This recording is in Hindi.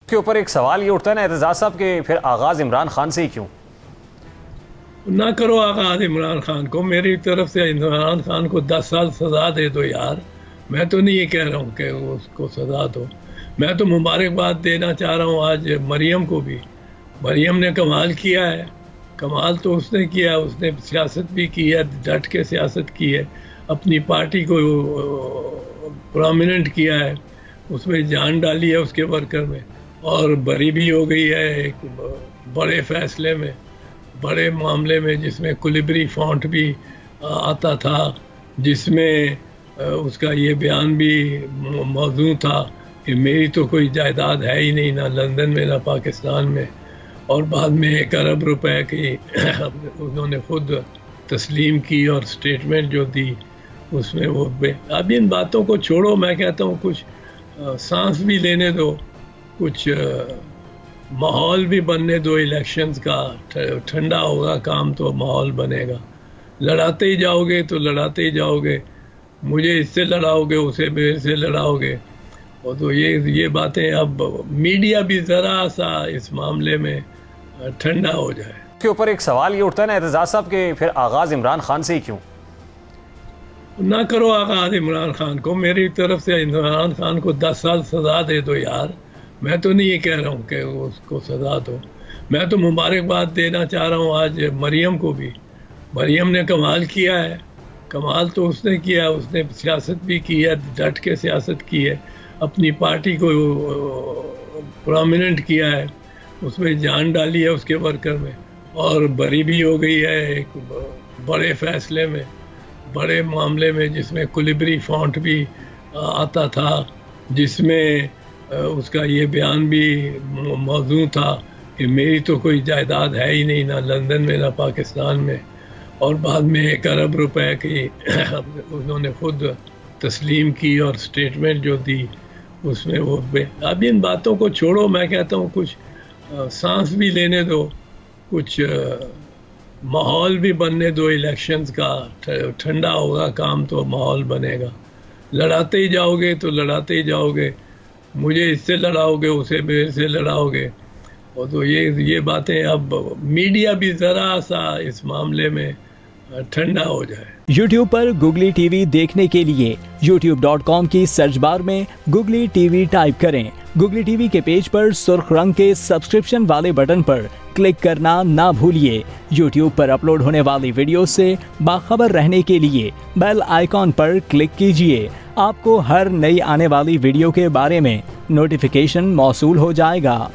के ऊपर एक सवाल ये उठता है ना एतजाज साहब के फिर आगाज इमरान खान से ही क्यों? ना करो आगाज इमरान खान को। मेरी तरफ से इमरान खान को 10 साल सजा दे दो यार। मैं तो नहीं ये कह रहा हूँ कि उसको सजा दो। मैं तो मुबारकबाद देना चाह रहा हूँ आज मरियम को भी। मरियम ने कमाल किया है। कमाल तो उसने किया, उसने सियासत भी की है, डट के सियासत की है, अपनी पार्टी को प्रोमिनेंट किया है, उसमें जान डाली है उसके वर्कर में, और बरी भी हो गई है एक बड़े फैसले में, बड़े मामले में, जिसमें कुलिबरी फॉन्ट भी आता था, जिसमें उसका ये बयान भी मौजू था कि मेरी तो कोई जायदाद है ही नहीं, ना लंदन में ना पाकिस्तान में। और बाद में 1 अरब रुपए की उन्होंने खुद तस्लीम की और स्टेटमेंट जो दी उसमें वो अब इन बातों को छोड़ो। मैं कहता हूँ कुछ सांस भी लेने दो, कुछ माहौल भी बनने दो इलेक्शंस का। ठंडा होगा काम तो माहौल बनेगा। लड़ाते ही जाओगे तो लड़ाते ही जाओगे, मुझे इससे लड़ाओगे, उसे मेरे से लड़ाओगे, और तो ये बातें अब मीडिया भी ज़रा सा इस मामले में ठंडा हो जाए। के ऊपर एक सवाल ये उठता है ना एतजाज साहब के फिर आगाज इमरान खान से ही क्यों? ना करो आगाज इमरान खान को। मेरी तरफ से इमरान खान को 10 साल सजा दे दो यार। मैं तो नहीं ये कह रहा हूँ कि उसको सजा दो। मैं तो मुबारकबाद देना चाह रहा हूँ आज मरियम को भी। मरियम ने कमाल किया है। कमाल तो उसने किया, उसने सियासत भी की है, डट के सियासत की है, अपनी पार्टी को प्रोमिनेंट किया है, उसमें जान डाली है उसके वर्कर में, और बरी भी हो गई है एक बड़े फैसले में, बड़े मामले में, जिसमें कुलिबरी फॉन्ट भी आता था, जिसमें उसका ये बयान भी मौजू था कि मेरी तो कोई जायदाद है ही नहीं, ना लंदन में ना पाकिस्तान में। और बाद में 1 अरब रुपए की उन्होंने खुद तस्लीम की और स्टेटमेंट जो दी उसमें वो अब इन बातों को छोड़ो। मैं कहता हूँ कुछ सांस भी लेने दो, कुछ माहौल भी बनने दो इलेक्शंस का। ठंडा होगा काम तो माहौल बनेगा। लड़ाते ही जाओगे तो लड़ाते ही जाओगे, मुझे इससे लड़ाओगे, उसे मेरे से लड़ाओगे, और तो ये बातें अब मीडिया भी ज़रा सा इस मामले में ठंडा हो जाए। YouTube पर Googly TV देखने के लिए youtube.com की सर्च बार में Googly TV टाइप करें। Googly TV के पेज पर सुर्ख रंग के सब्सक्रिप्शन वाले बटन पर क्लिक करना ना भूलिए। YouTube पर अपलोड होने वाली वीडियो से बाखबर रहने के लिए बेल आइकॉन पर क्लिक कीजिए। आपको हर नई आने वाली वीडियो के बारे में नोटिफिकेशन मौसूल हो जाएगा।